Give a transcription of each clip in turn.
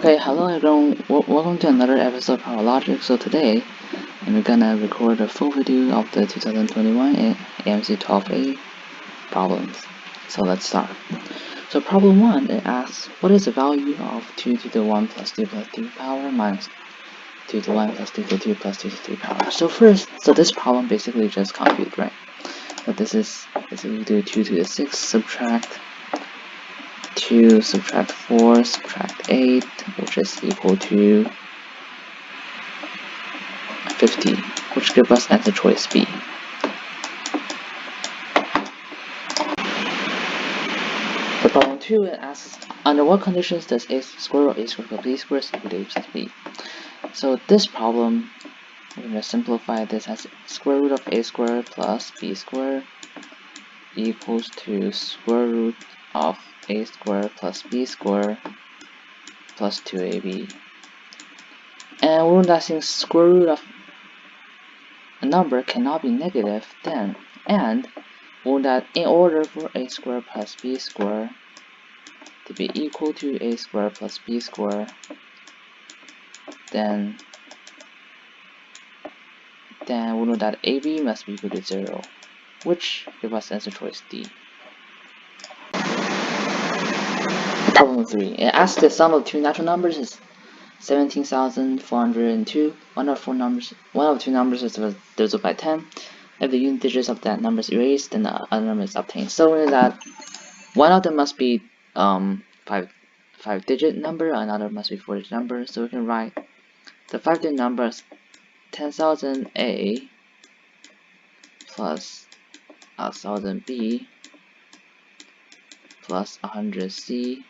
Okay, hello everyone, welcome to another episode of our Logic. So today, I'm gonna record a full video of the 2021 AMC 12A problems. So let's start. So problem 1, it asks, what is the value of 2 to the 1 plus 2 plus 3 power minus 2 to the 1 plus 2 to the 2 plus 2 to the 3 power. So this problem basically just compute, right? So this is basically do 2 to the 6, subtract 2, subtract 4, subtract 8, which is equal to 50, which gives us answer choice B. For problem 2, it asks, under what conditions does a square root of a squared plus b squared equal to a plus b? So this problem, we're going to simplify this as square root of a squared plus b squared equals to square root of a squared plus b squared plus 2ab. And we're that since square root of a number cannot be negative, then, and we're that in order for a squared plus b squared to be equal to a squared plus b squared, then we know that AB must be equal to 0, which gives us answer choice D. Problem 3. It asks the sum of two natural numbers is 17,402. One of two numbers is divisible by 10. If the unit digits of that number is erased, then the other number is obtained. So we know that one of them must be five-digit number, another must be 4-digit number. So we can write the 5-digit number as 10,000A plus 1,000B plus 100C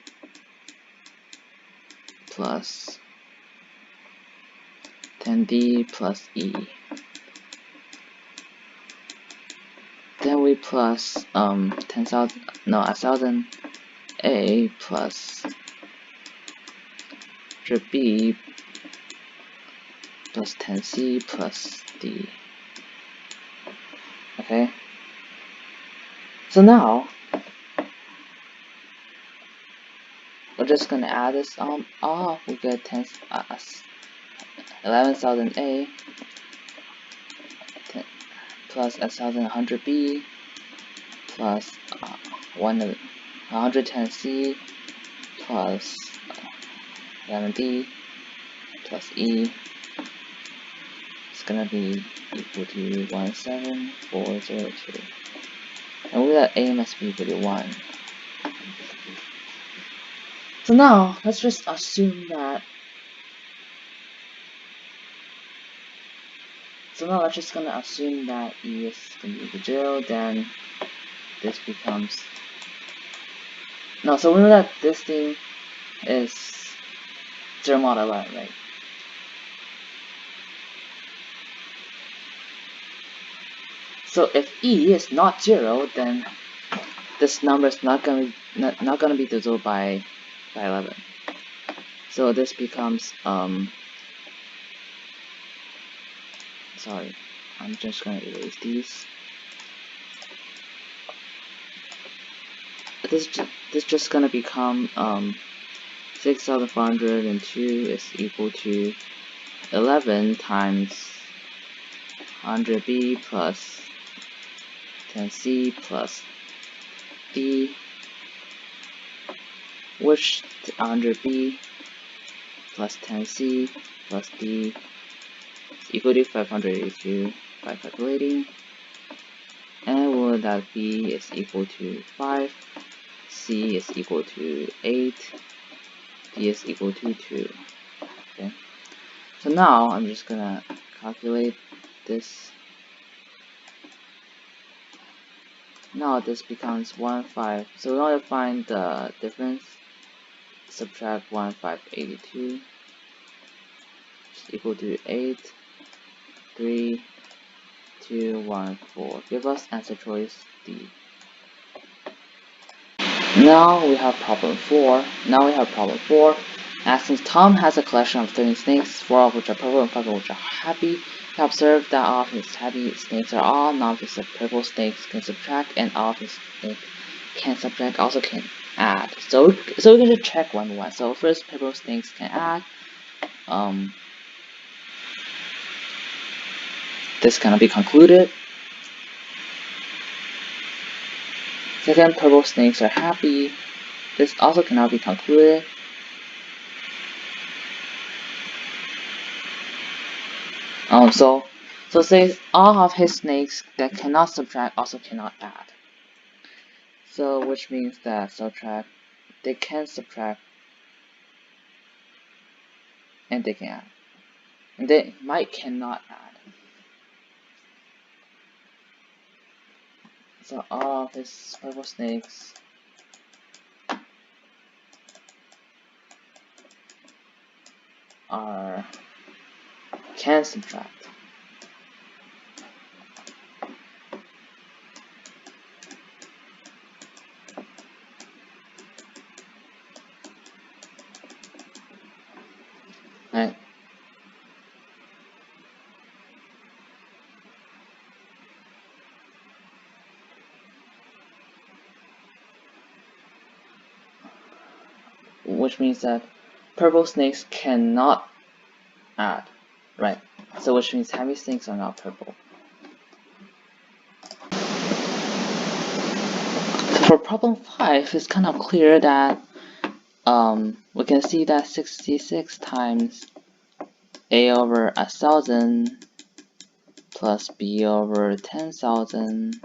plus 10D plus E. Then we plus 1,000A plus 100B plus 10C plus D. Okay. So now we're just gonna add this off. We get 11,000A plus 1,100B plus 110C plus 11D plus E. It's gonna be equal to 17402. And we got A must be equal to 1. So now let's just assume that. So now let's just gonna assume that E is gonna be equal to 0. Then this becomes no. So we know that this thing is 0 mod 11, right? So if E is not 0, then this number is not gonna be divisible by 11. So this becomes sorry, I'm just gonna erase these. This just gonna become 6,402 is equal to 11 times 100B plus 10C plus D, which 100B plus 10C plus D is equal to 582 by calculating, and will that B is equal to 5, C is equal to 8, D is equal to 2. Okay, so now I'm just gonna calculate this. Now this becomes 1,5. So in order to find the difference, subtract 1,582 is equal to 8, 3, 2, 1, 4. Give us answer choice D. Now we have problem 4. Since Tom has a collection of 13 snakes, 4 of which are purple and 5 of which are happy, he observed that all of his happy snakes are all, none of his purple snakes can subtract, and all of his snakes can subtract also can add. So we can just check one by one. So first, purple snakes can add. This cannot be concluded. Second, purple snakes are happy. This also cannot be concluded. So says all of his snakes that cannot subtract also cannot add. So which means that subtract, they can subtract and they can add. And they might cannot add. So all of his purple snakes can subtract. Right? Which means that purple snakes cannot add. Right? So which means heavy snakes are not purple. For problem 5, it's kind of clear that we can see that 66 times a over 1,000 plus b over 10,000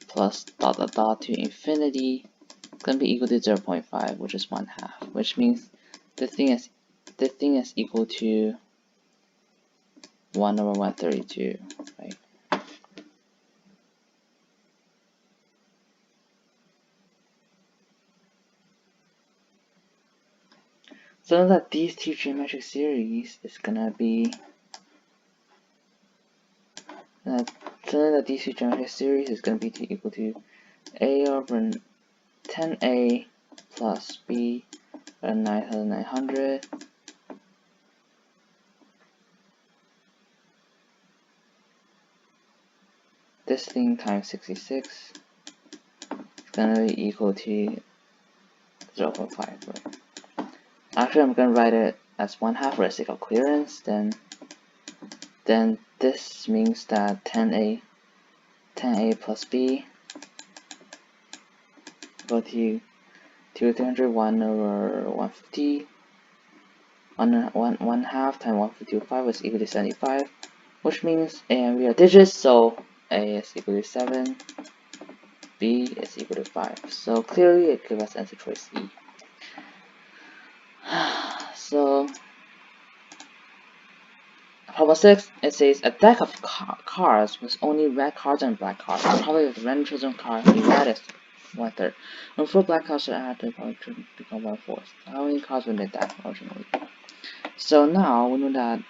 plus dot dot dot to infinity is going to be equal to 0.5, which is 1/2, which means the thing is equal to 1 over 132, right? So that these two geometric series is gonna be equal to a over 10a plus b 9,900 this thing times 66 is gonna be equal to 0.5, right? Actually, I'm gonna write it as 1/2 for the sake of clearance. Then this means that 10a plus b go to 301 over 150. 1/2 times 155 is equal to 75, which means a and b are digits, so a is equal to 7, b is equal to 5. So clearly it gives us answer choice E. So problem 6, it says a deck of cards with only red cards and black cards. The probability of the random chosen card to be red is 1/3. When 4 black cards are added, the probability to become 1/4. How many cards will in the deck originally? So now we know that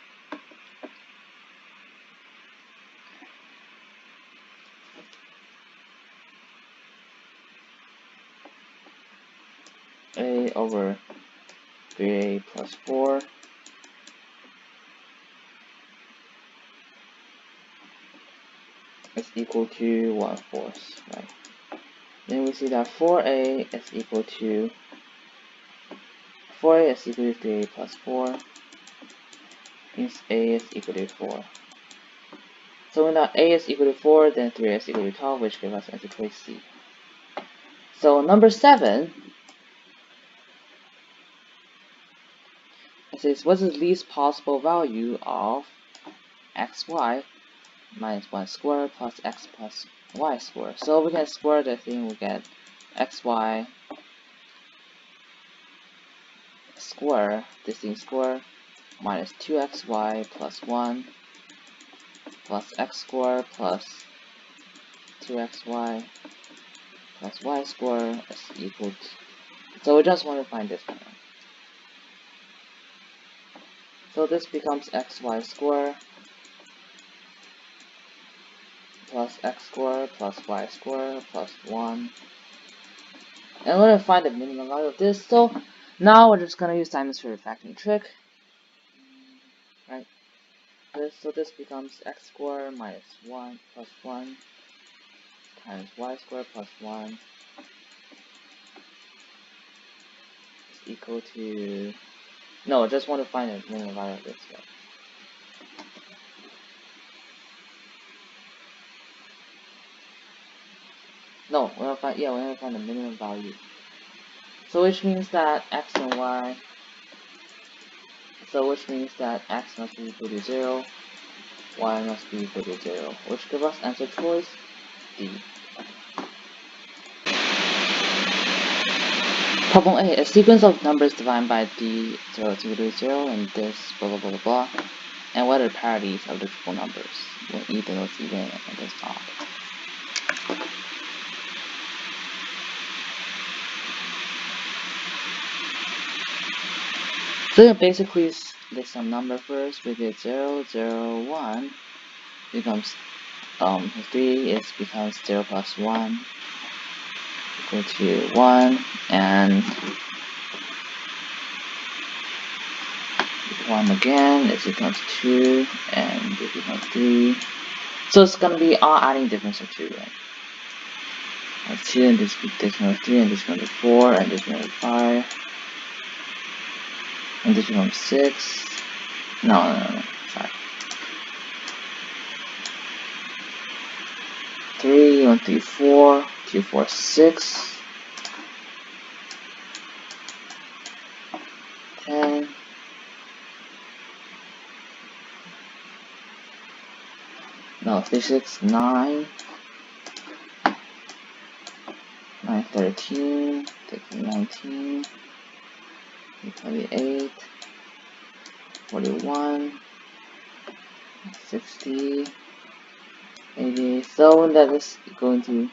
a over 3a plus 4 is equal to 1/4, right? Then we see that 4a is equal to 3a plus 4 means a is equal to 4. So when a is equal to 4, then 3a is equal to 12, which gives us answer choice C. So number 7, it says what's the least possible value of xy minus 1 squared plus x plus y squared. So we can square the thing, we get xy square, this thing square, minus 2xy plus 1 plus x squared plus 2xy plus y squared is equal to. So we just want to find this one. So this becomes xy squared plus x squared plus y squared plus 1. And we're going to find the minimum value of this. So now we're just going to use Simon's favorite factoring trick. Right? So this becomes x squared minus 1 plus 1 times y squared plus 1 equal to, no, I just want to find the minimum value of this. Right? No, we're gonna find, yeah, we're gonna find the minimum value. So which means that x and y, so which means that x must be equal to 0, y must be equal to 0, which gives us answer choice D. Problem A, a sequence of numbers divided by D 0 is equal to 0 and this blah blah blah blah blah, and what are the parity of the triple numbers when either is even and this odd. So you basically list some number first. We get 0, 0, 1 becomes 3 is becomes 0 plus 1 equal to 1, and 1 again is becomes 2, and it becomes 3. So it's gonna be all adding difference of 2, right? 2 and this becomes 3, and this becomes 4, and this becomes 5, and this becomes 6. No, sorry. 3, 1, 3, 4, 2, 4, 6, 10. No, 3, 6, 9, 9, 13, 19, 28, 41, 60, 80. So that is going to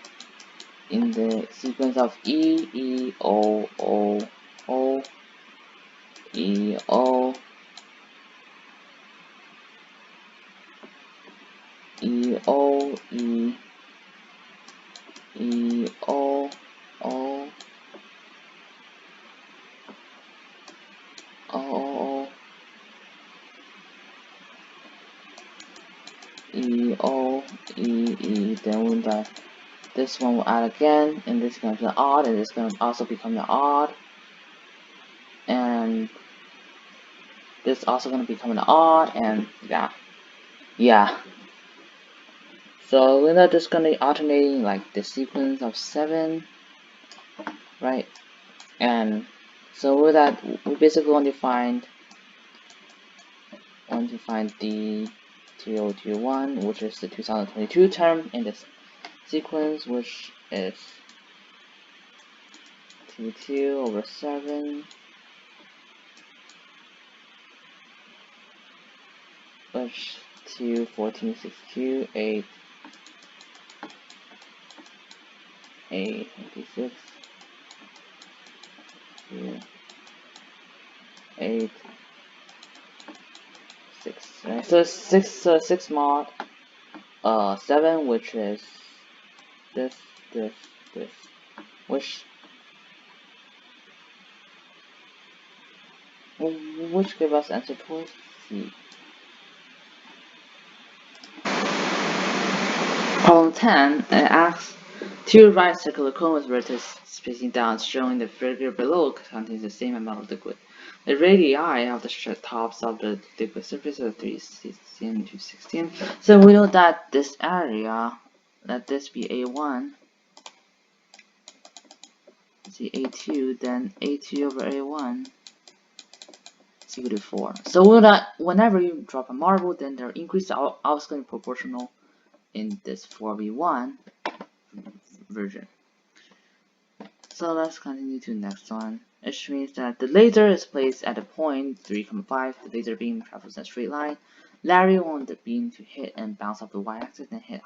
in the sequence of E, E, O, O, O, E, O, E, O, E, E, O, O, O, E, O, E, E. Then when this one will add again, and this becomes an odd, and this is going to also become an odd, and this also going to become an odd, and yeah. So we're not just going to be alternating like the sequence of 7, right? And so with that, we basically want to find the 2021, which is the 2022 term in this sequence, which is 2 over 7, which 2, 14, 62, 8, 56, 2, 8, 6, right? So 6 mod 7, which is this, which give us answer choice C. Problem 10 asks two right circular cones with vertices spacing down, showing the figure below contains the same amount of liquid. The radii of the tops of the liquid surface are 3, 16 to 16. So we know that this area, let this be A1, see A2, then A2 over A1 is equal to 4. So we know that whenever you drop a marble, then their increase is always going to be proportional in this 4v1 version. So let's continue to the next one, which means that the laser is placed at a point 3,5. The laser beam travels in a straight line. Larry wants the beam to hit and bounce off the y-axis, then hit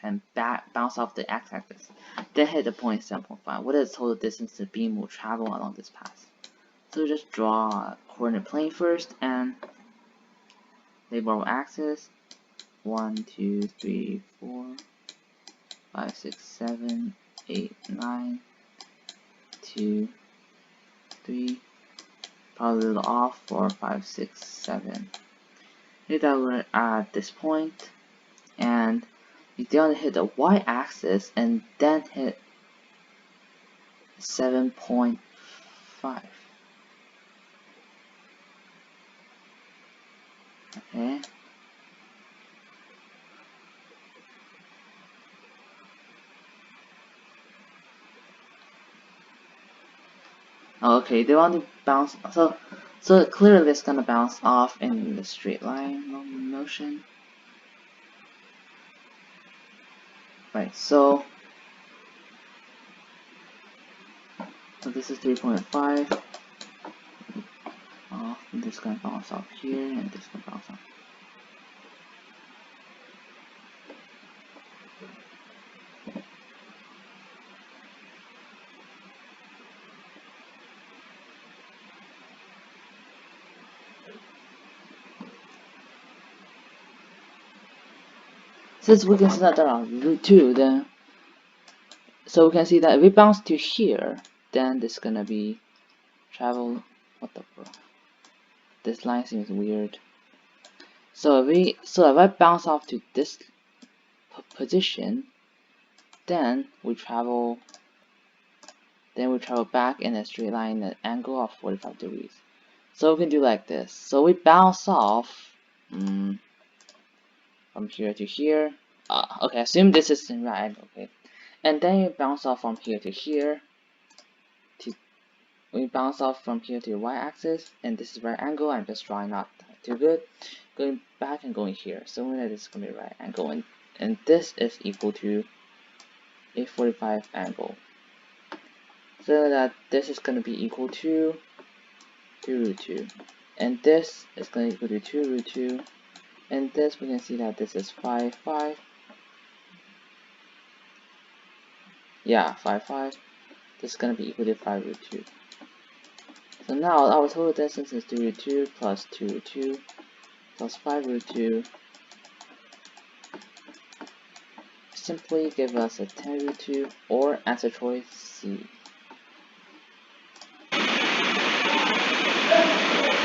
and bounce off the x-axis, then hit the point 7.5. What is the total distance the beam will travel along this path? So just draw a coordinate plane first and label our axis 1, 2, 3, 4, 5, 6, 7, 8, 9, 2, 3, probably a little off, 4, 5, 6, 7. Hit that we're at this point, and you then hit the y-axis and then hit 7.5. Okay. Okay, they want to bounce. So clearly it's gonna bounce off in the straight line motion. Right. So this is 3.5. And this is gonna bounce off here, and this is gonna bounce off. Since we can see that there are root 2, then so we can see that if we bounce to here, then this is gonna be travel. What the fuck? This line seems weird. So if I bounce off to this position, then we travel back in a straight line at an angle of 45 degrees. So we can do like this. So we bounce off from here to here. Okay, assume this is in right angle, okay. And then you bounce off from here to here. We bounce off from here to the y-axis, and this is right angle. I'm just drawing not too good. Going back and going here. So this is gonna be right angle, and this is equal to a 45 angle. So that this is gonna be equal to 2 root 2, and this is gonna equal to 2 root 2, and this we can see that this is 5 5. Yeah, 5 5. This is gonna be equal to 5 root 2. So now our total distance is 2 root 2 plus 2 root 2 plus 5 root 2. Simply give us a 10 root 2, or answer choice C.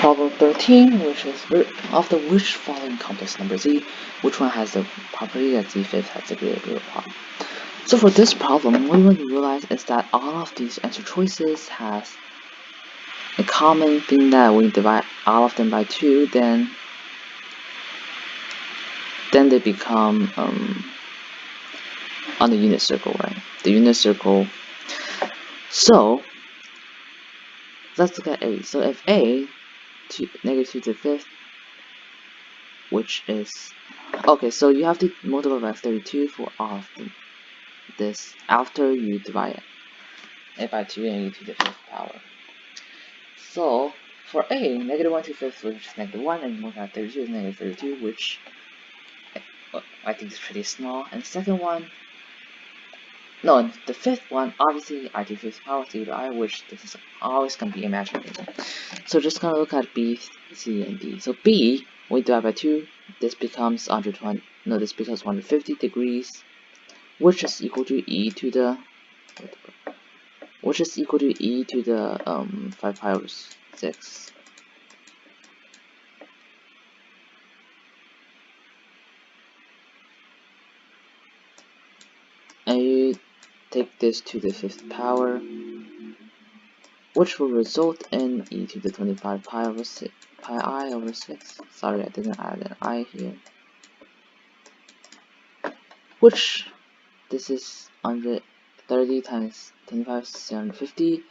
Problem 13, which is of the which following complex number Z, which one has the property that Z5 has a greater real part? So for this problem, what we want to realize is that all of these answer choices has a common thing that when we divide all of them by 2, then they become on the unit circle, right? The unit circle. So let's look at A. So if A negative 2 to the 5th, which is okay, so you have to multiply by 32 for all of this after you divide it by 2 and you to the 5th power. So for A, negative 1 to 5th, which is negative 1, and multiply by 32 is negative 32, which I think is pretty small. And the second one, no, and the fifth one, obviously I do 5th power to the I, which this is always going to be imaginary. So just gonna look at B, C, and D. So B, we divide by 2, this becomes 120, no, this becomes 150 degrees, which is equal to e to the 5 pi over 6. And you take this to the 5th power, which will result in e to the 25 pi over 6, pi I over 6. Sorry, I didn't add an I here. Which, this is 130 times 25 is 750,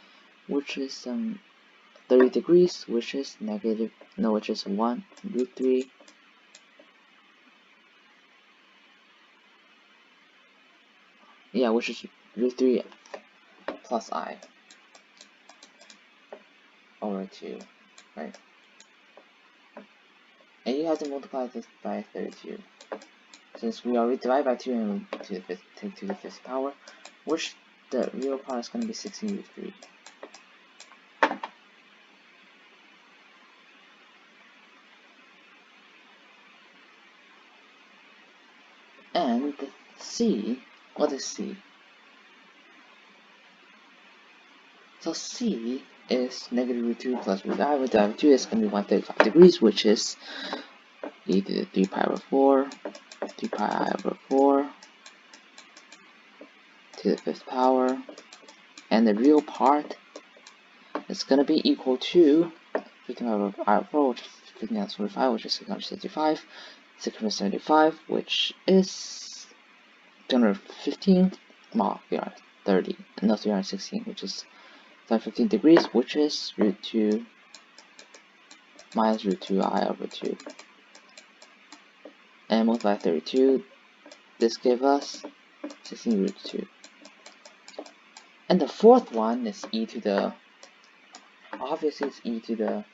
which is 30 degrees, which is negative, no, which is 1 root 3. Yeah, which is root 3 plus I over 2, right? And you have to multiply this by 32. Since we already divide by 2 and take to the 5th power, which the real part is going to be 16 root 3. And C, what is C? So C is negative root 2 plus root I, with I 2 is going to be 135 degrees, which is e to the 3 pi over 4, 3 pi I over 4 to the 5th power. And the real part is going to be equal to 15 over I over 4, which is 15 times 45, which is 665. 675, which is 215. Well, we are 30, no, 316, which is 515 degrees, which is root 2 minus root 2 I over 2. And multiply 32, this gives us 16 root 2. And the fourth one is e to the, obviously it's e to the,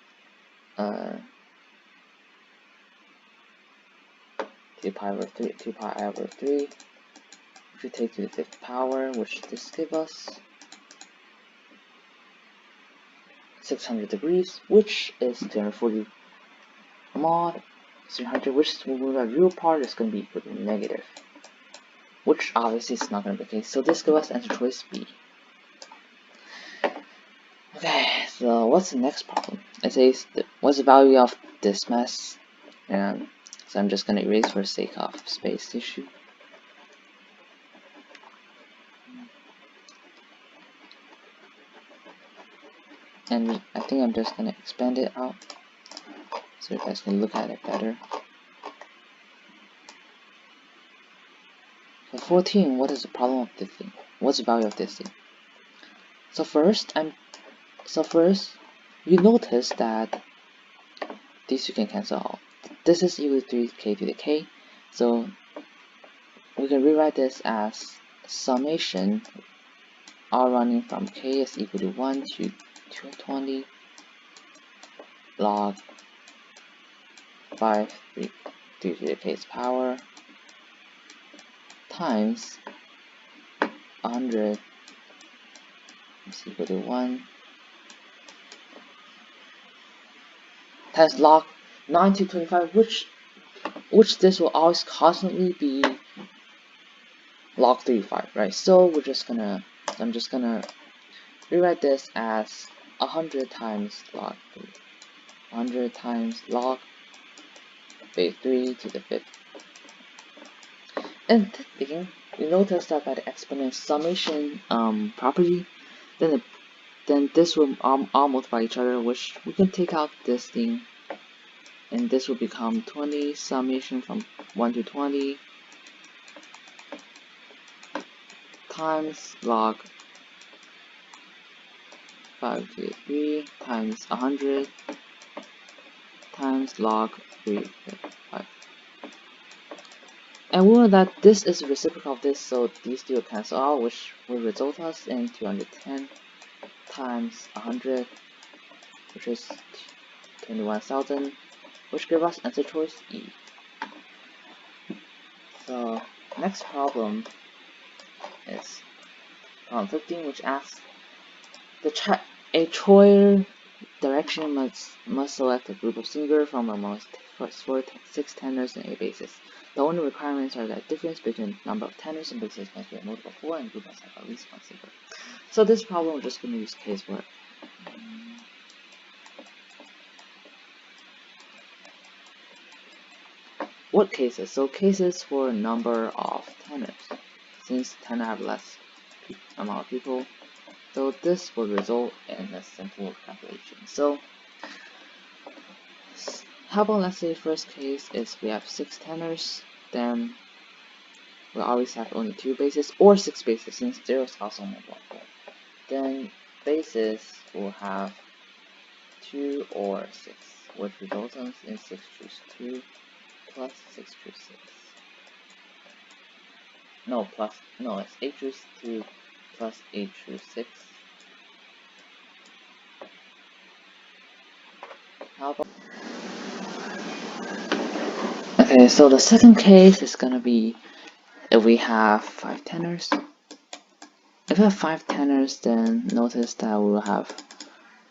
to pi over 3, 2 pi I over 3, which we take to the 5th power, which this gives us 600 degrees, which is 240 mod 300, which is when the real part is going to be equal to negative, which obviously is not going to be the case. So this gives us answer choice B. Okay, so what's the next problem? It says, what's the value of this mass? And so I'm just going to erase for the sake of space issue. And I think I'm just going to expand it out so you guys can look at it better. So 14, what is the problem of this thing? What's the value of this thing? So first, you notice that these two can cancel out. This is equal to 3k to the k, so we can rewrite this as summation r running from k is equal to 1 to 220 log 5 3 to the k's power times 100 is equal to 1 times log 9 to 25, which this will always constantly be log 35, right? So I'm just gonna rewrite this as 100 times log 3, 100 times log base 3 to the 5th. And again, we notice that by the exponent summation property, then this will all multiply each other, which we can take out this thing, and this will become 20 summation from 1 to 20 times log 5 to 3 times 100 times log 3 to 5. And we know that this is a reciprocal of this, so these two will cancel out, which will result us in 210 times 100, which is 21,000, which gives us answer choice E. So next problem is problem 15, which asks a choir direction must select a group of singers from amongst 6 tenors and 8 basses. The only requirements are that difference between number of tenors and basses must be a multiple of 4 and group must have at least one singer. So this problem we're just going to use casework. What cases? So cases for number of tenors. Since tenor have less amount of people, so this will result in a simple calculation. So how about, let's say first case is we have 6 tenors, then we'll always have only 2 basses or 6 basses, since 0 is also multiple of 4. Then basses will have 2 or 6, which results in 6 choose 2 plus 6 choose 6. It's 8 choose 2 plus 8 choose 6. How about, okay, so the second case is gonna be if we have 5 tenors. If we have 5 tenors, then notice that we will have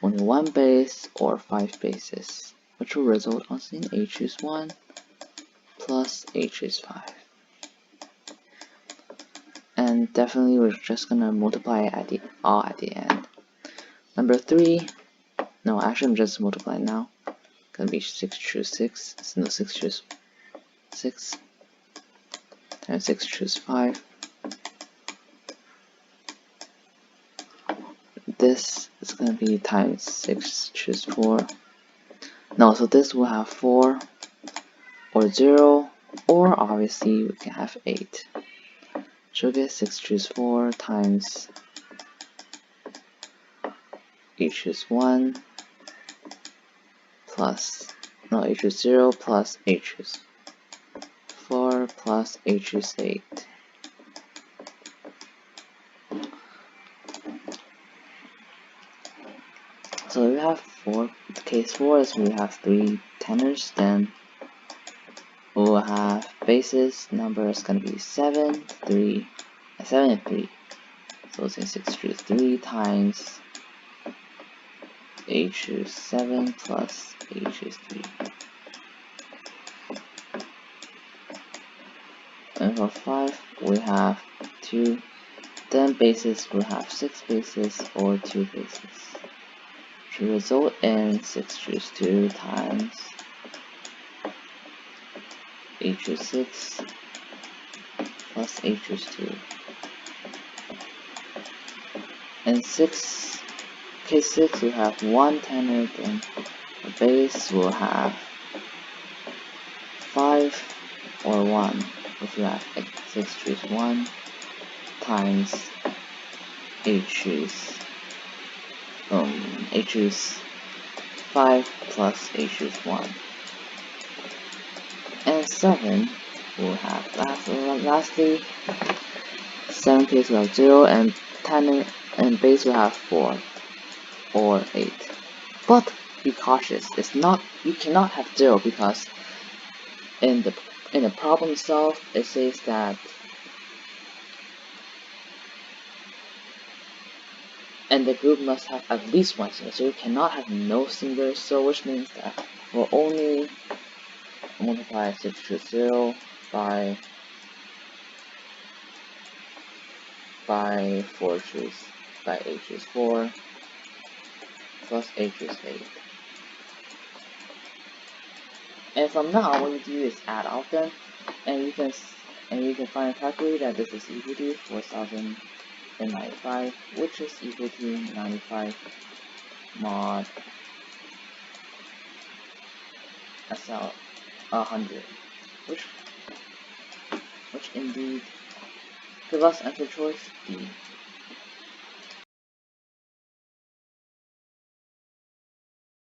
only 1 bass or 5 basses, which will result in 8 choose 1 plus 8 choose 5. And definitely we're just gonna multiply at the end. Number 3, no, actually I'm just multiplying now. Gonna be 6 choose 6, so no, 6 choose 6 times 6 choose 5. This is gonna be times 6 choose 4 No, so this will have 4 or 0, or obviously we can have 8. So we get 6 choose 4 times 8 choose 1 plus, no, 8 choose 0 plus 8 choose 4 plus 8 choose 8. So we have case 4 is we have 3 tenors, then we'll have bases, number is going to be 7, 3, 7 and 3. So it's 6 choose 3 times 8 choose 7 plus 8 choose 3. And for 5, we have 2. Then bases will have 6 bases or 2 bases. To result in 6 choose 2 times 8 choose 6 plus 8 choose 2. In case 6 we have 1 tenor, then the base will have 5 or 1. If you have 6 choose 1 times 8 choose 5 plus 8 choose 1. And 7 will have lastly 7 case will have 0 and tenor and base will have 4 or 8. But be cautious, you cannot have 0 because in the problem itself it says that and the group must have at least one singular, so you cannot have no singulars, so which means that we'll only multiply 6 choose 0 by 8 choose 4 plus 8 choose 8. And from now, what you do is add all of them, and you can find calculate that this is equal to 4095, which is equal to 95 mod SL 100, which indeed give us answer choice D.